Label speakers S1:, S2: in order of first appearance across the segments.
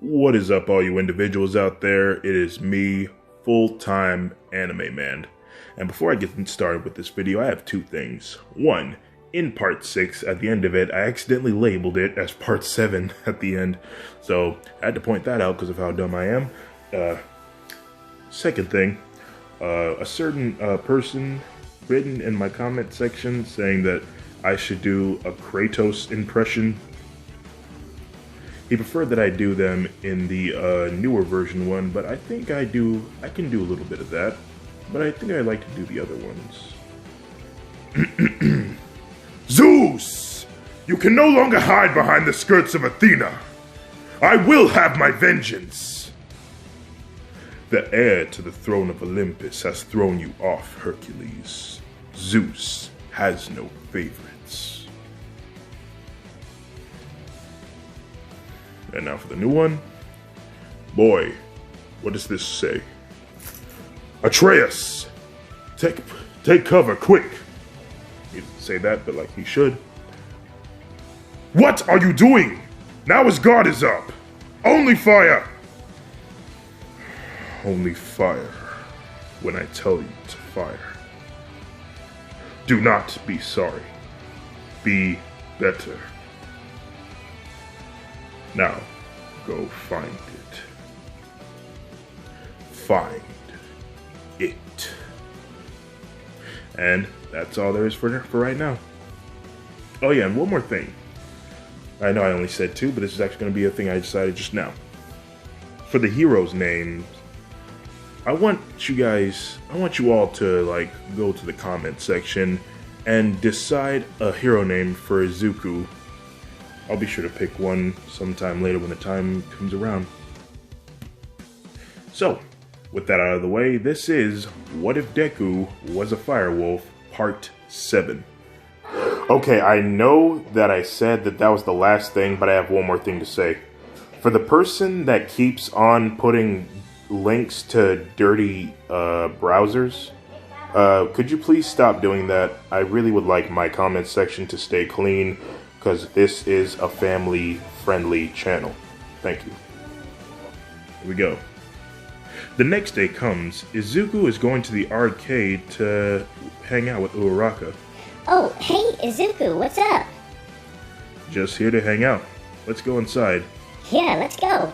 S1: What is up, all you individuals out there? It is me, full-time anime man. And before I get started with this video, I have two things. One, in part 6, at the end of it, I accidentally labeled it as part 7 at the end. So I had to point that out because of how dumb I am. Second thing, a certain person written in my comment section saying that I should do a Kratos impression. He preferred that I do them in the newer version one, but I think I can do a little bit of that. But I think I like to do the other ones. Zeus! You can no longer hide behind the skirts of Athena. I will have my vengeance. The heir to the throne of Olympus has thrown you off, Hercules. Zeus has no favorites. And now for the new one. Boy, what does this say? Atreus! Take cover, quick! He didn't say that, but like he should. What are you doing? Now his guard is up! Only fire! Only fire when I tell you to fire. Do not be sorry. Be better. Now, go find it. Find it. And that's all there is for right now. Oh yeah, and one more thing. I know I only said 2, but this is actually going to be a thing I decided just now. For the heroes' names, I want you all to go to the comment section and decide a hero name for Izuku. I'll be sure to pick one sometime later when the time comes around. So, with that out of the way, this is What If Deku Was a Firewolf, Part 7. Okay, I know that I said that was the last thing, but I have one more thing to say. For the person that keeps on putting links to dirty browsers, could you please stop doing that? I really would like my comment section to stay clean, because this is a family-friendly channel. Thank you. Here we go. The next day comes. Izuku is going to the arcade to hang out with Uraraka.
S2: Oh, hey, Izuku, what's up?
S1: Just here to hang out. Let's go inside.
S2: Yeah, let's go.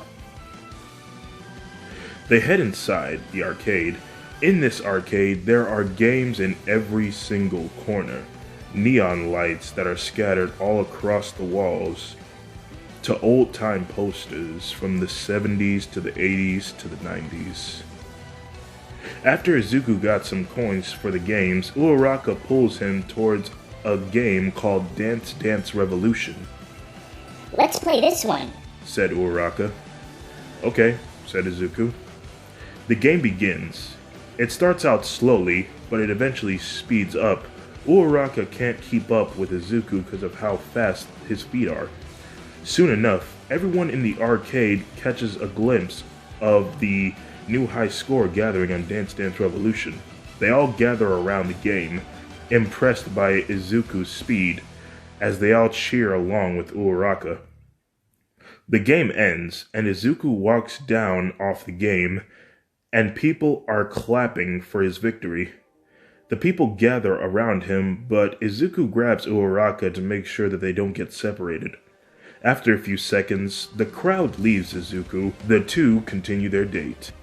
S1: They head inside the arcade. In this arcade, there are games in every single corner. Neon lights that are scattered all across the walls, to old-time posters from the 70s to the 80s to the 90s. After Izuku got some coins for the games, Uraraka pulls him towards a game called Dance Dance Revolution.
S2: Let's play this one,
S1: said Uraraka. Okay, said Izuku. The game begins. It starts out slowly, but it eventually speeds up. Uraraka can't keep up with Izuku because of how fast his feet are. Soon enough, everyone in the arcade catches a glimpse of the new high score gathering on Dance Dance Revolution. They all gather around the game, impressed by Izuku's speed, as they all cheer along with Uraraka. The game ends, and Izuku walks down off the game, and people are clapping for his victory. The people gather around him, but Izuku grabs Uraraka to make sure that they don't get separated. After a few seconds, the crowd leaves Izuku. The two continue their date.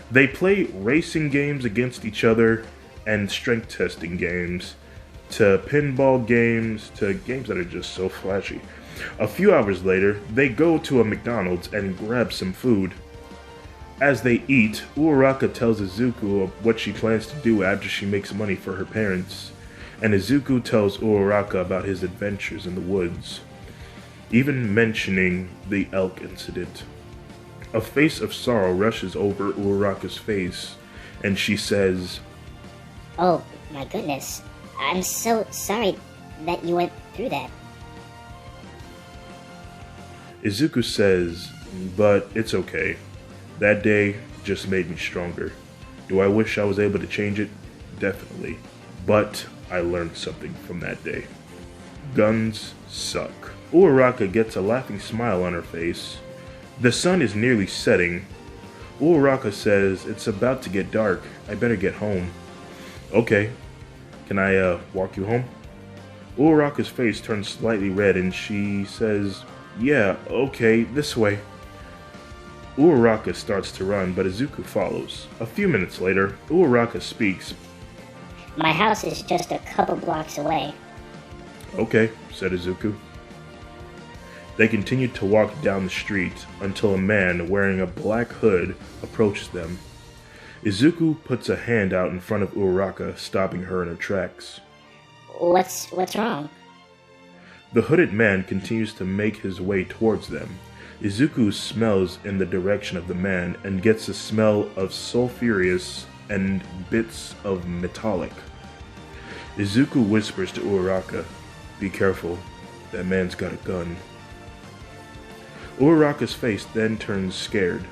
S1: They play racing games against each other, and strength testing games, to pinball games, to games that are just so flashy. A few hours later, they go to a McDonald's and grab some food. As they eat, Uraraka tells Izuku what she plans to do after she makes money for her parents, and Izuku tells Uraraka about his adventures in the woods, even mentioning the elk incident. A face of sorrow rushes over Uraraka's face, and she says,
S2: "Oh, my goodness. I'm so sorry that you went through that."
S1: Izuku says, "But it's okay. That day just made me stronger. Do I wish I was able to change it? Definitely. But I learned something from that day. Guns suck." Uraraka gets a laughing smile on her face. The sun is nearly setting. Uraraka says, "It's about to get dark. I better get home." "Okay. Can I walk you home?" Uraraka's face turns slightly red and she says, "Yeah, okay, this way." Uraraka starts to run, but Izuku follows. A few minutes later, Uraraka speaks.
S2: My house is just a couple blocks away.
S1: "Okay," said Izuku. They continued to walk down the street until a man wearing a black hood approaches them. Izuku puts a hand out in front of Uraraka, stopping her in her tracks.
S2: What's wrong?
S1: The hooded man continues to make his way towards them. Izuku smells in the direction of the man and gets a smell of sulfurous and bits of metallic. Izuku whispers to Uraraka, "Be careful, that man's got a gun." Uraraka's face then turns scared.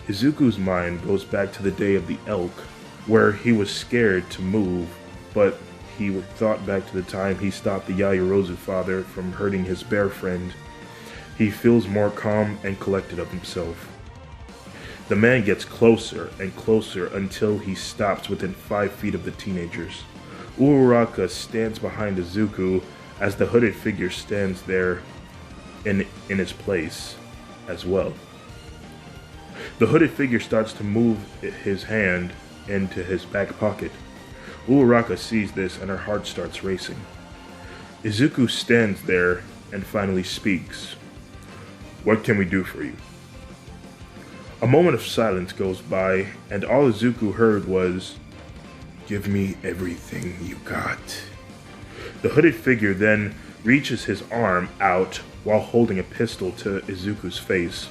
S1: Izuku's mind goes back to the day of the elk, where he was scared to move, but he thought back to the time he stopped the Yaoyorozu father from hurting his bear friend. He feels more calm and collected of himself. The man gets closer and closer until he stops within 5 feet of the teenagers. Uraraka stands behind Izuku as the hooded figure stands there in his place as well. The hooded figure starts to move his hand into his back pocket. Uraraka sees this and her heart starts racing. Izuku stands there and finally speaks. "What can we do for you?" A moment of silence goes by, and all Izuku heard was, "Give me everything you got." The hooded figure then reaches his arm out while holding a pistol to Izuku's face.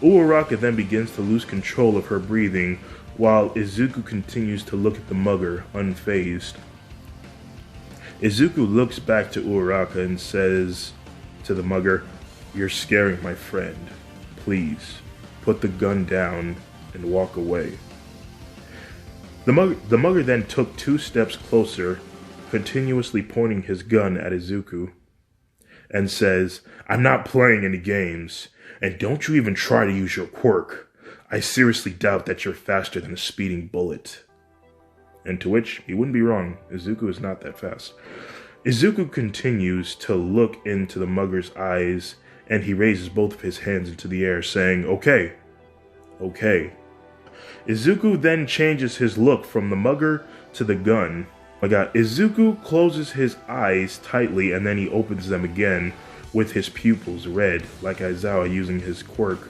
S1: Uraraka then begins to lose control of her breathing while Izuku continues to look at the mugger, unfazed. Izuku looks back to Uraraka and says to the mugger, "You're scaring my friend. Please, put the gun down and walk away." The mugger then took 2 steps closer, continuously pointing his gun at Izuku, and says, "I'm not playing any games, and don't you even try to use your quirk. I seriously doubt that you're faster than a speeding bullet." And to which, he wouldn't be wrong, Izuku is not that fast. Izuku continues to look into the mugger's eyes, and he raises both of his hands into the air, saying, "Okay, okay." Izuku then changes his look from the mugger to the gun. My god, Izuku closes his eyes tightly and then he opens them again with his pupils red, like Aizawa using his quirk.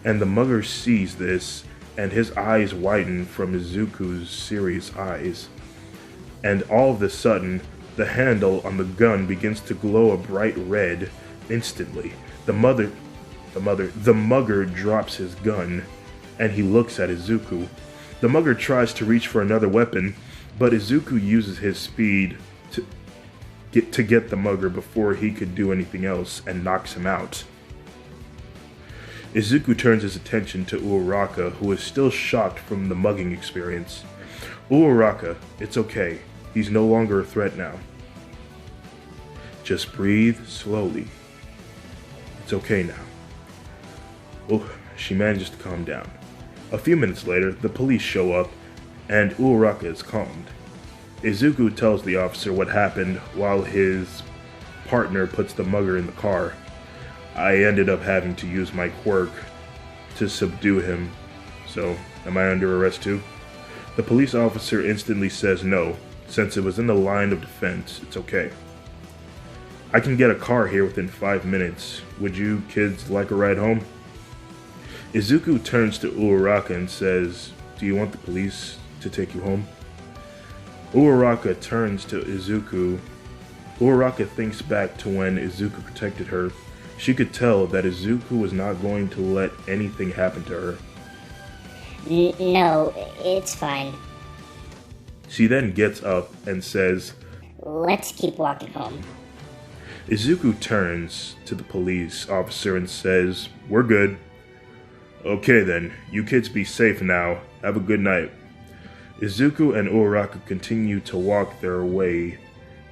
S1: And the mugger sees this, and his eyes widen from Izuku's serious eyes. And all of a sudden, the handle on the gun begins to glow a bright red instantly. The mugger drops his gun, and he looks at Izuku. The mugger tries to reach for another weapon, but Izuku uses his speed to get the mugger before he could do anything else and knocks him out. Izuku turns his attention to Uraraka, who is still shocked from the mugging experience. "Uraraka, it's okay. He's no longer a threat now. Just breathe slowly. It's okay now." Oh, she manages to calm down. A few minutes later, the police show up, and Uraraka is calmed. Izuku tells the officer what happened while his partner puts the mugger in the car. "I ended up having to use my quirk to subdue him, so am I under arrest too?" The police officer instantly says no, since it was in the line of defense, it's okay. "I can get a car here within 5 minutes. Would you kids like a ride home?" Izuku turns to Uraraka and says, "Do you want the police to take you home?" Uraraka turns to Izuku. Uraraka thinks back to when Izuku protected her. She could tell that Izuku was not going to let anything happen to her.
S2: No, it's fine.
S1: She then gets up and says,
S2: "Let's keep walking home."
S1: Izuku turns to the police officer and says, "We're good." "Okay then, you kids be safe now. Have a good night." Izuku and Uraraka continue to walk their way.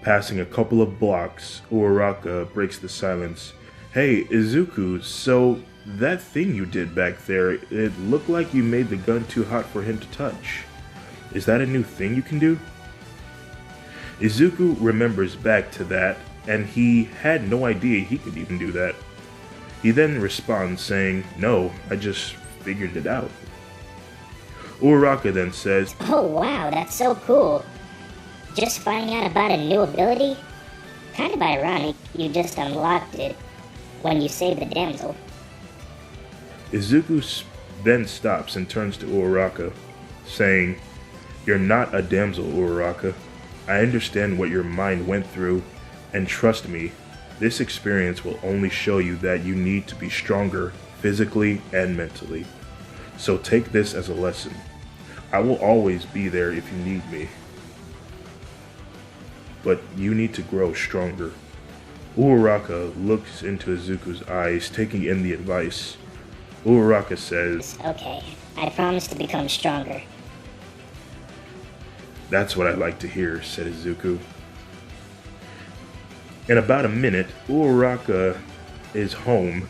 S1: Passing a couple of blocks, Uraraka breaks the silence. "Hey, Izuku, so That thing you did back there, it looked like you made the gun too hot for him to touch. Is that a new thing you can do? Izuku remembers back to that, and he had no idea he could even do that. He then responds saying, "No, I just figured it out." Uraraka then says,
S2: Oh wow, that's so cool. Just finding out about a new ability? Kind of ironic you just unlocked it when you saved the damsel.
S1: Izuku then stops and turns to Uraraka, saying, "You're not a damsel, Uraraka. I understand what your mind went through, and trust me, this experience will only show you that you need to be stronger physically and mentally. So take this as a lesson. I will always be there if you need me. But you need to grow stronger." Uraraka looks into Izuku's eyes, taking in the advice. Uraraka says,
S2: Okay, I promise to become stronger.
S1: "That's what I like to hear," said Izuku. In about a minute, Uraraka is home.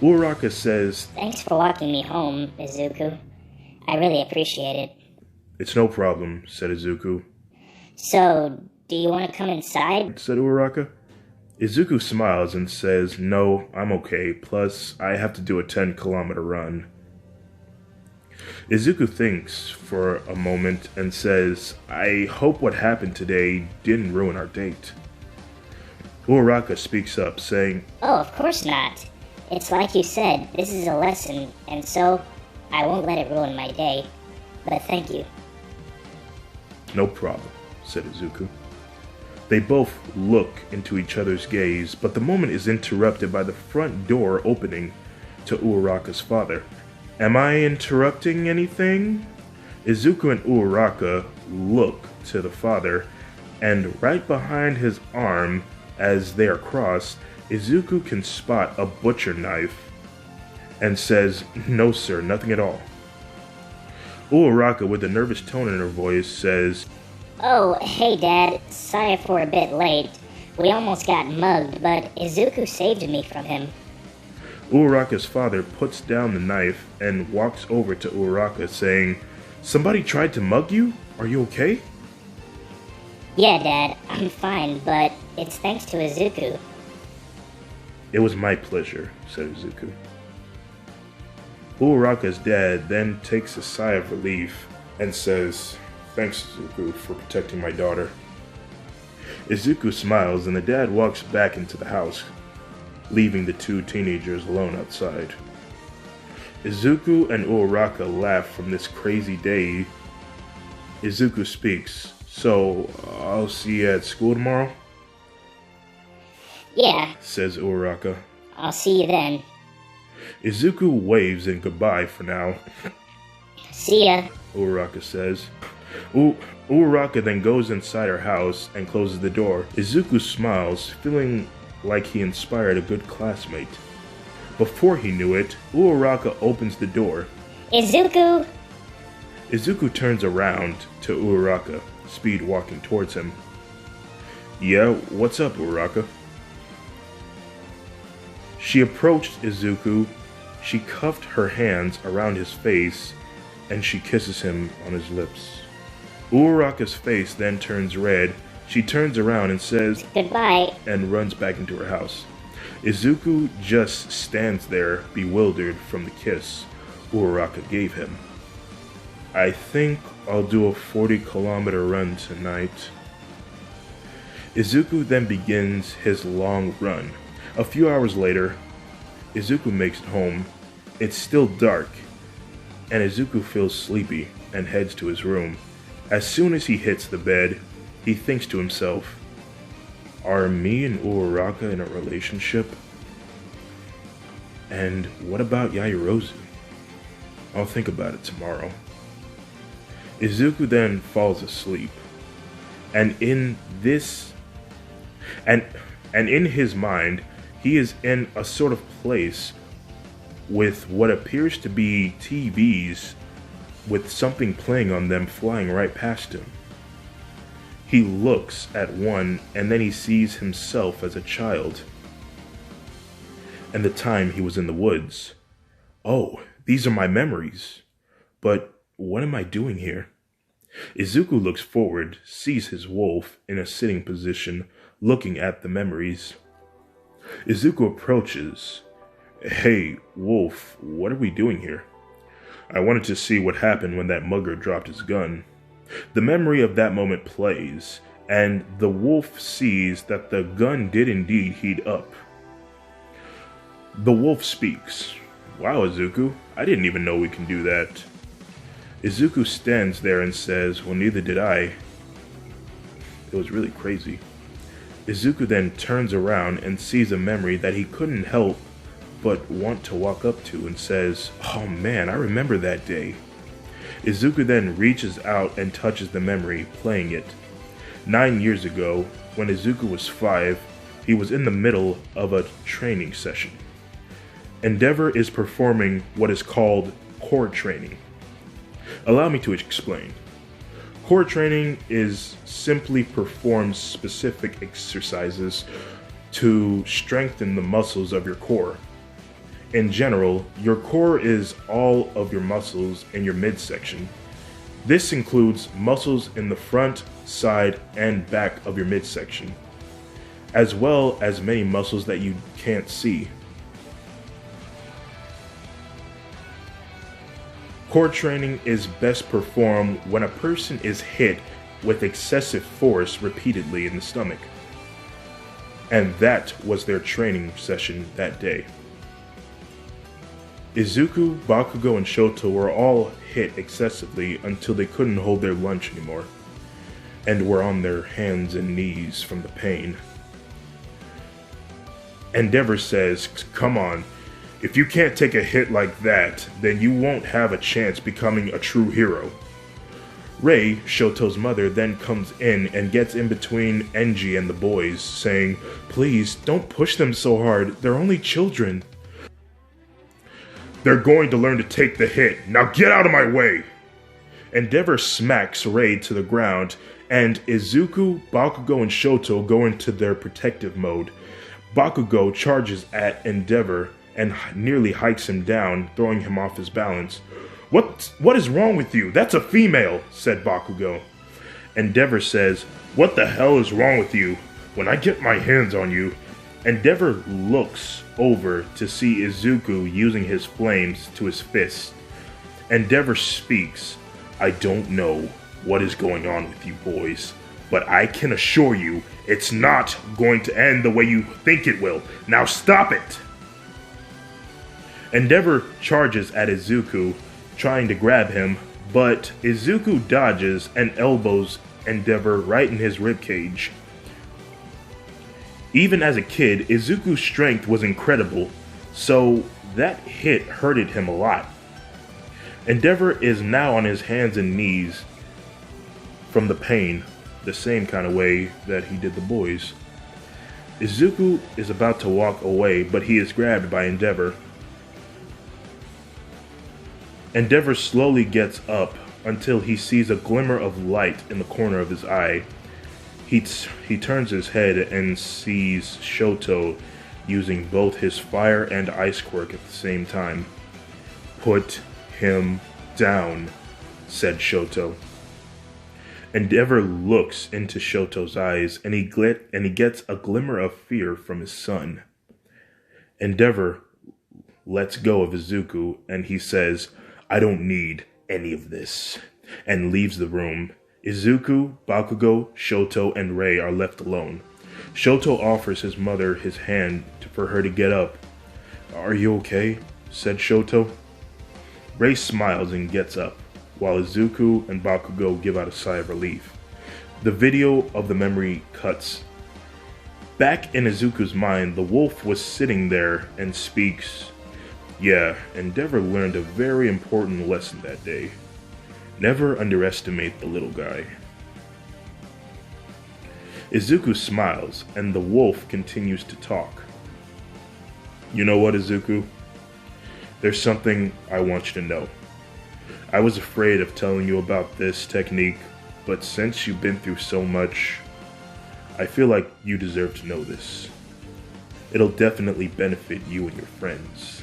S1: Uraraka says,
S2: Thanks for walking me home, Izuku. I really appreciate it.
S1: "It's no problem," said Izuku.
S2: So, do you want to come inside?
S1: Said Uraraka. Izuku smiles and says, "No, I'm okay, plus I have to do a 10-kilometer run." Izuku thinks for a moment and says, "I hope what happened today didn't ruin our date." Uraraka speaks up, saying,
S2: Oh, of course not. It's like you said, this is a lesson, and so I won't let it ruin my day. But thank you.
S1: "No problem," said Izuku. They both look into each other's gaze, but the moment is interrupted by the front door opening to Uraraka's father. "Am I interrupting anything?" Izuku and Uraraka look to the father, and right behind his arm, as they are crossed, Izuku can spot a butcher knife and says, "No sir, nothing at all." Uraraka, with a nervous tone in her voice, says,
S2: Oh, hey Dad, sorry for a bit late. We almost got mugged, but Izuku saved me from him.
S1: Uraraka's father puts down the knife and walks over to Uraraka, saying, "Somebody tried to mug you? Are you okay?"
S2: Yeah, Dad, I'm fine, but it's thanks to Izuku.
S1: "It was my pleasure," said Izuku. Uraraka's dad then takes a sigh of relief and says, "Thanks, Izuku, for protecting my daughter." Izuku smiles and the dad walks back into the house, leaving the two teenagers alone outside. Izuku and Uraraka laugh from this crazy day. Izuku speaks, "So, I'll see you at school tomorrow?"
S2: Yeah,
S1: says Uraraka.
S2: I'll see you then.
S1: Izuku waves in goodbye for now.
S2: See ya.
S1: Uraraka says. Uraraka then goes inside her house and closes the door. Izuku smiles, feeling like he inspired a good classmate. Before he knew it, Uraraka opens the door.
S2: Izuku!
S1: Izuku turns around to Uraraka, speed walking towards him. "Yeah, what's up, Uraraka?" She approached Izuku, she cuffed her hands around his face, and she kisses him on his lips. Uraraka's face then turns red. She turns around and says,
S2: Goodbye,
S1: and runs back into her house. Izuku just stands there, bewildered from the kiss Uraraka gave him. "I think I'll do a 40-kilometer run tonight." Izuku then begins his long run. A few hours later, Izuku makes it home. It's still dark, and Izuku feels sleepy and heads to his room. As soon as he hits the bed, he thinks to himself, "Are me and Uraraka in a relationship? And what about Yaoyorozu? I'll think about it tomorrow." Izuku then falls asleep, and in his mind, he is in a sort of place with what appears to be TVs with something playing on them flying right past him. He looks at one and then he sees himself as a child and the time he was in the woods. Oh, these are my memories. But what am I doing here? Izuku looks forward, sees his wolf in a sitting position, looking at the memories. Izuku approaches. Hey, wolf, what are we doing here? I wanted to see what happened when that mugger dropped his gun. The memory of that moment plays, and the wolf sees that the gun did indeed heat up. The wolf speaks. Wow, Izuku, I didn't even know we can do that. Izuku stands there and says, well, neither did I. It was really crazy. Izuku then turns around and sees a memory that he couldn't help but want to walk up to and says, oh man, I remember that day. Izuku then reaches out and touches the memory, playing it. 9 years ago, when Izuku was 5, he was in the middle of a training session. Endeavor is performing what is called core training. Allow me to explain. Core training is simply performs specific exercises to strengthen the muscles of your core. In general, your core is all of your muscles in your midsection. This includes muscles in the front, side, and back of your midsection, as well as many muscles that you can't see. Core training is best performed when a person is hit with excessive force repeatedly in the stomach. And that was their training session that day. Izuku, Bakugo, and Shoto were all hit excessively until they couldn't hold their lunch anymore, and were on their hands and knees from the pain. Endeavor says, come on, if you can't take a hit like that, then you won't have a chance becoming a true hero. Rei, Shoto's mother, then comes in and gets in between Enji and the boys, saying, please, don't push them so hard, they're only children. They're going to learn to take the hit. Now get out of my way! Endeavor smacks Rei to the ground, and Izuku, Bakugo, and Shoto go into their protective mode. Bakugo charges at Endeavor and nearly hikes him down, throwing him off his balance. What is wrong with you? That's a female, said Bakugo. Endeavor says, what the hell is wrong with you? When I get my hands on you... Endeavor looks over to see Izuku using his flames to his fist. Endeavor speaks, I don't know what is going on with you boys, but I can assure you it's not going to end the way you think it will. Now stop it! Endeavor charges at Izuku, trying to grab him, but Izuku dodges and elbows Endeavor right in his ribcage. Even as a kid, Izuku's strength was incredible, so that hit hurted him a lot. Endeavor is now on his hands and knees from the pain, the same kind of way that he did the boys. Izuku is about to walk away, but he is grabbed by Endeavor. Endeavor slowly gets up until he sees a glimmer of light in the corner of his eye. He turns his head and sees Shoto using both his fire and ice quirk at the same time. Put him down, said Shoto. Endeavor looks into Shoto's eyes and he gets a glimmer of fear from his son. Endeavor lets go of Izuku and he says, I don't need any of this, and leaves the room. Izuku, Bakugo, Shoto, and Rei are left alone. Shoto offers his mother his hand for her to get up. Are you okay? Said Shoto. Rei smiles and gets up, while Izuku and Bakugo give out a sigh of relief. The video of the memory cuts. Back in Izuku's mind, the wolf was sitting there and speaks. Yeah, Endeavor learned a very important lesson that day. Never underestimate the little guy. Izuku smiles, and the wolf continues to talk. You know what, Izuku? There's something I want you to know. I was afraid of telling you about this technique, but since you've been through so much, I feel like you deserve to know this. It'll definitely benefit you and your friends.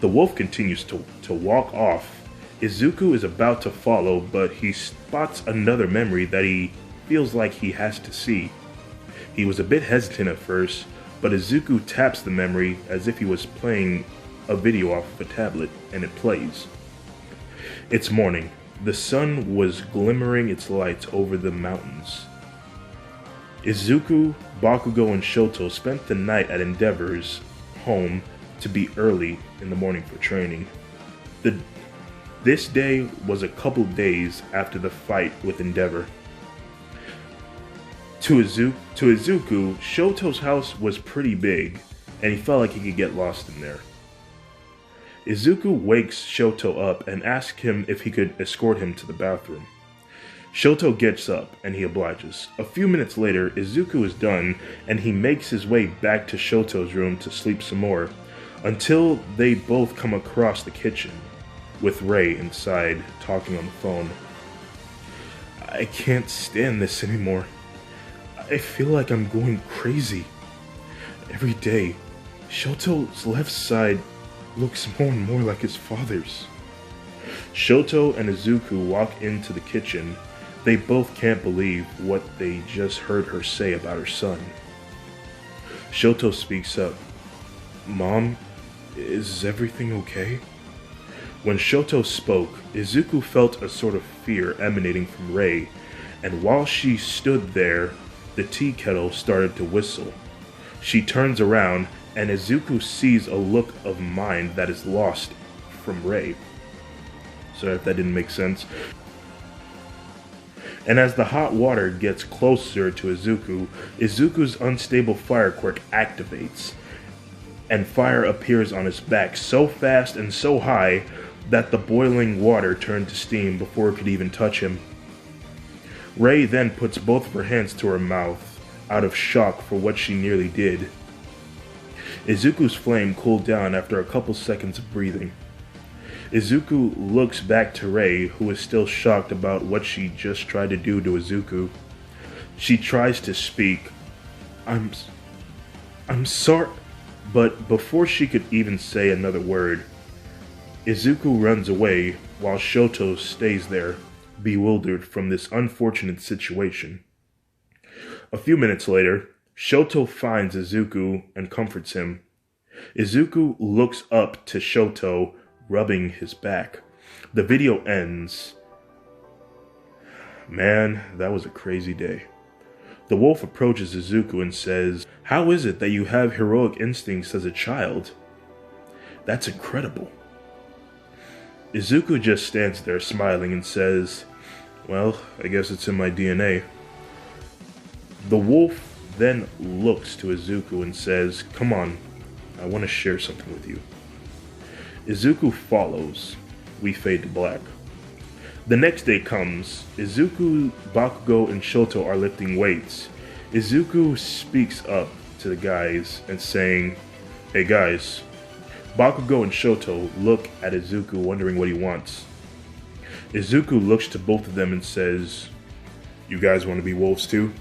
S1: The wolf continues to walk off. Izuku is about to follow, but he spots another memory that he feels like he has to see. He was a bit hesitant at first, but Izuku taps the memory as if he was playing a video off of a tablet, and it plays. It's morning. The sun was glimmering its lights over the mountains. Izuku, Bakugo, and Shoto spent the night at Endeavor's home to be early in the morning for training. This day was a couple days after the fight with Endeavor. To Izuku, Shoto's house was pretty big, and he felt like he could get lost in there. Izuku wakes Shoto up and asks him if he could escort him to the bathroom. Shoto gets up, and he obliges. A few minutes later, Izuku is done, and he makes his way back to Shoto's room to sleep some more, until they both come across the kitchen, with Rei inside, talking on the phone. "I can't stand this anymore. I feel like I'm going crazy. Every day, Shoto's left side looks more and more like his father's." Shoto and Izuku walk into the kitchen. They both can't believe what they just heard her say about her son. Shoto speaks up. "Mom, is everything okay?" When Shoto spoke, Izuku felt a sort of fear emanating from Rei, and while she stood there, the tea kettle started to whistle. She turns around, and Izuku sees a look of mind that is lost from Rei. Sorry if that didn't make sense. And as the hot water gets closer to Izuku, Izuku's unstable fire quirk activates, and fire appears on his back so fast and so high that the boiling water turned to steam before it could even touch him. Rei then puts both of her hands to her mouth, out of shock for what she nearly did. Izuku's flame cooled down after a couple seconds of breathing. Izuku looks back to Rei, who is still shocked about what she just tried to do to Izuku. She tries to speak. I'm sorry," but before she could even say another word, Izuku runs away while Shoto stays there, bewildered from this unfortunate situation. A few minutes later, Shoto finds Izuku and comforts him. Izuku looks up to Shoto, rubbing his back. The video ends. Man, that was a crazy day. The wolf approaches Izuku and says, "How is it that you have heroic instincts as a child? That's incredible." Izuku just stands there smiling and says, "Well, I guess it's in my DNA." The wolf then looks to Izuku and says, "Come on, I want to share something with you." Izuku follows. We fade to black. The next day comes. Izuku, Bakugo, and Shoto are lifting weights. Izuku speaks up to the guys and saying, "Hey guys." Bakugo and Shoto look at Izuku wondering what he wants. Izuku looks to both of them and says, "You guys want to be wolves too?"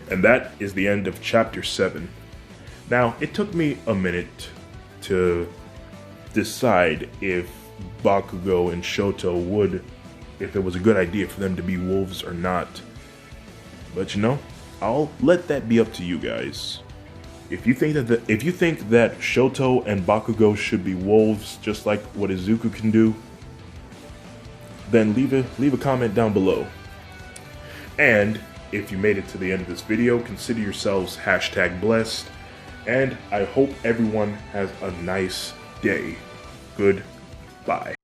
S1: And that is the end of chapter 7. Now, it took me a minute to decide if Bakugo and Shoto if it was a good idea for them to be wolves or not. But you know, I'll let that be up to you guys. If you think that Shoto and Bakugo should be wolves, just like what Izuku can do, then leave a comment down below. And if you made it to the end of this video, consider yourselves #blessed. And I hope everyone has a nice day. Goodbye.